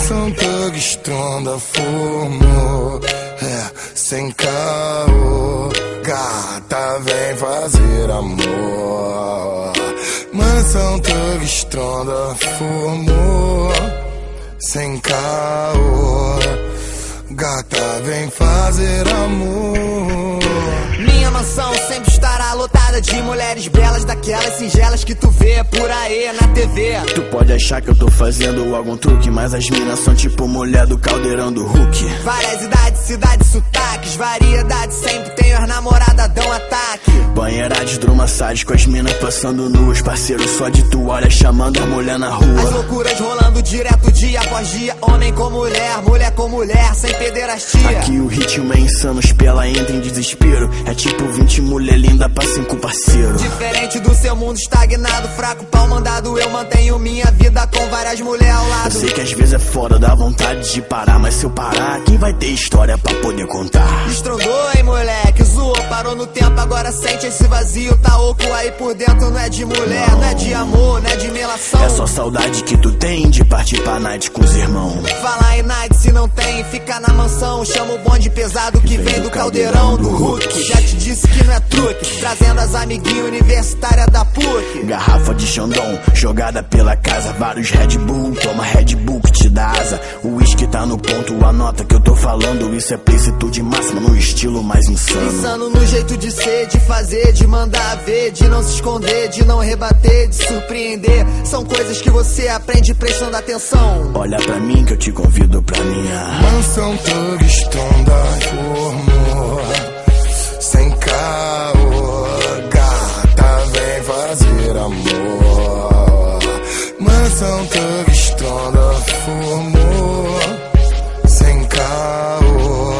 Mansão Thug Stronda formou, sem caô. Gata, vem fazer amor. Mansão Thug Stronda formou, sem caô. Gata, vem fazer amor. Minha mansão sempre estará lotada de mulheres belas, daquelas singelas que tu vê por aí na TV. Tu pode achar que eu tô fazendo algum truque, mas as minas são tipo mulher do caldeirão do Hulk. Várias idades, cidades, sotaques, variedades, sempre tenho as namoradas, dão ataque. Banheira de hidromassagem com as minas passando nuas, parceiro só de toalha chamando a mulher na rua. As loucuras rolando direto dia após dia, homem com mulher, mulher com mulher, sem pederastia. Aqui o ritmo é insano, os pela entra em desespero. É tipo 20 mulher linda pra 5 parceiro. Diferente do seu mundo estagnado, fraco, pau mandado, eu mantenho minha vida com várias mulheres ao lado. Eu sei que às vezes é foda, dá vontade de parar, mas se eu parar, quem vai ter história pra poder contar? Estrondou, hein, moleque, zoou, parou no tempo, agora sente esse vazio. Tá oco aí por dentro, não é de mulher, não é de amor, não é de melação. É só saudade que tu tem de partir pra night com os irmãos. Falar em night se não tem, fica na mansão. Chama o bonde pesado que vem do caldeirão do Hulk. Já te disse que não é truque, trazendo as amiguinhas universitárias da PUC. Garrafa de Xandão, jogada pela casa, vários Red Bull, toma Red Bull que te dá asa. O uísque tá no ponto, anota que eu tô falando. Isso é plicitude máxima no estilo mais insano. Insano no jeito de ser, de fazer, de mandar ver, de não se esconder, de não rebater, de surpreender. São coisas que você aprende prestando atenção. Olha pra mim que eu te convido pra minha Mansão Thug Stronda formou, sem caô. Gata, vem fazer amor. Mansão Thug Stronda formou, sem caô.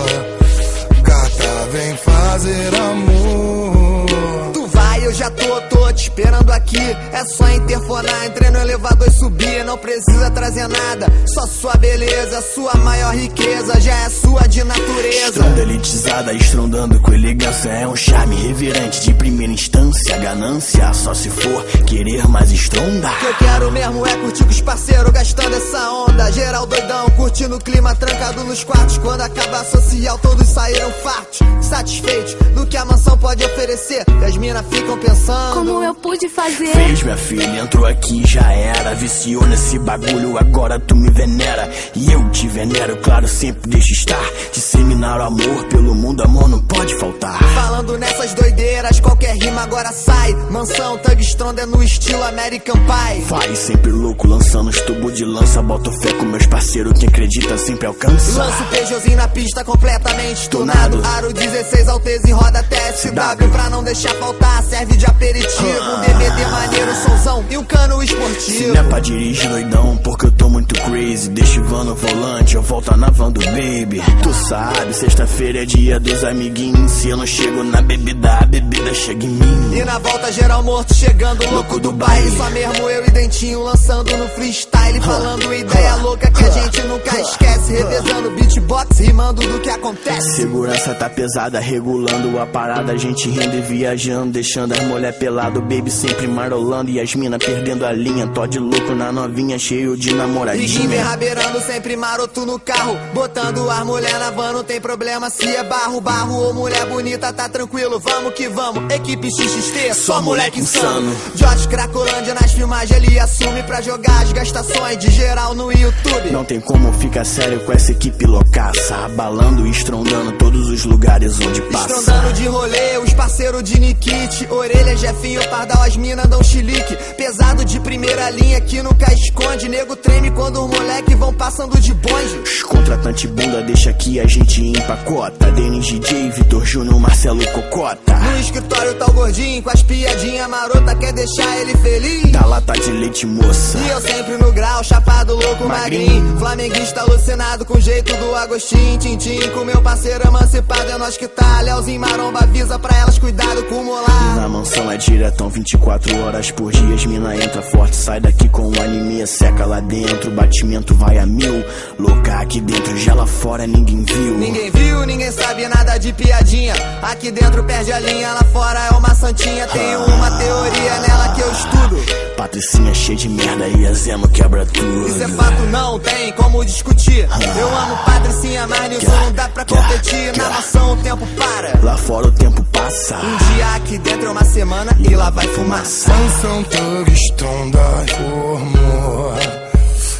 Gata, vem fazer amor. Tu vai, eu já tô te esperando aqui. É só interfonar, entrei no elevador e subir. Não precisa trazer nada, só sua beleza, sua maior riqueza, já é sua de natureza. Estronda elitizada, estrondando com elegância. É um charme reverente de primeira instância. Ganância, só se for querer mais estronda. O que eu quero mesmo é curtir com os parceiros, gastando essa onda. Geral doidão, curtindo o clima, trancado nos quartos. Quando acabar social, todos saíram fartos, satisfeitos do que a mansão pode oferecer. E as minas ficam pensando: como eu pude fazer? Fez, minha filha, entrou aqui, já era. Viciou nesse bagulho, agora tu me venera. E eu te venero, claro, sempre deixa estar. Disseminar o amor pelo mundo, amor não pode faltar. Falando nessas doideiras, qualquer rima agora sai. Mansão Thug Stronda é no estilo American Pie. Vai sempre louco, lançando os tubos de lança. Boto fé com meus parceiros, quem acredita sempre alcança. Lanço o Peugeotzinho na pista, completamente tunado. Aro 16 Alteza e roda TSW. Pra não deixar faltar, serve de aperitivo. Um DVD maneiro, somzão e um cano esportivo. Se não é pra dirigir doidão, porque eu tô muito crazy. Deixa o van no volante, eu volto na van do baby. Tu sabe, sexta-feira é dia dos amiguinhos. Se eu não chego na bebida, a bebida chega em mim. E na volta geral morto, chegando louco do baile. Só mesmo eu e Dentinho lançando no freestyle. Falando ideia louca que a gente nunca esquece. Revezando beatbox, rimando do que acontece. Segurança tá pesada, regulando a parada. A gente rindo e viajando, deixando as mulher pelado. Baby sempre marolando e as mina perdendo a linha. Tô de louco na novinha, cheio de namoradinha. E Guimê rabeirando, sempre maroto no carro. Botando as mulher na van, não tem problema se é barro. Barro ou mulher bonita, tá tranquilo, vamos que vamos. Equipe XXT, só moleque insano. Josh Cracolândia nas filmagens, ele assume pra jogar as gastações de geral no YouTube. Não tem como ficar sério com essa equipe loucaça, abalando e estrondando todos os lugares onde passa. Estrondando de rolê, os parceiros de Nikit. Orelha, Jefinho, Pardal, as mina dão chilique. Pesado de primeira linha que nunca esconde. Nego treme quando os moleque vão passando de bonde. Os contratante bunda deixa que a gente empacota. Denis DJ, Vitor Júnior, Marcelo Cocota. No escritório tá o gordinho com as piadinhas marota, quer deixar ele feliz. Dá lata de leite, moça. E eu sempre no grau, chapado, louco, magrinho. Flamenguista alucinado com o jeito do Agostinho. Tintim com meu parceiro emancipado, é nós que tá. Léozinho Maromba avisa pra elas, cuidado com o molar. Na mansão é diretão, 24 horas por dia. As mina entra forte, sai daqui com um anemia. Seca lá dentro, batimento vai a 1000. Louca aqui dentro, já lá fora ninguém viu. Ninguém viu, ninguém sabe nada de piadinha. Aqui dentro perde a linha, lá fora é uma santinha. Tenho uma teoria nela que eu estudo. Patricinha cheia de merda e a Zema quebra tudo. Isso é fato, não tem como discutir. Eu amo Patricinha, mas nisso não dá pra competir. Na mansão o tempo para, lá fora o tempo passa. Um dia aqui dentro é uma semana e lá vai fumaça. Mansão Thug Stronda formou,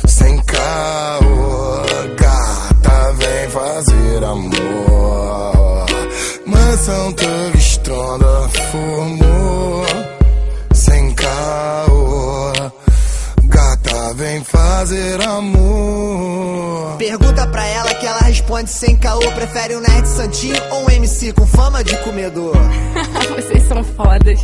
sem caô, gata vem fazer amor. Mansão Thug Stronda formou, sem caô, gata vem fazer amor. Pergunta pra ela que ela responde sem caô. Prefere um nerd santinho ou um MC com fama de comedor? Vocês são fodas.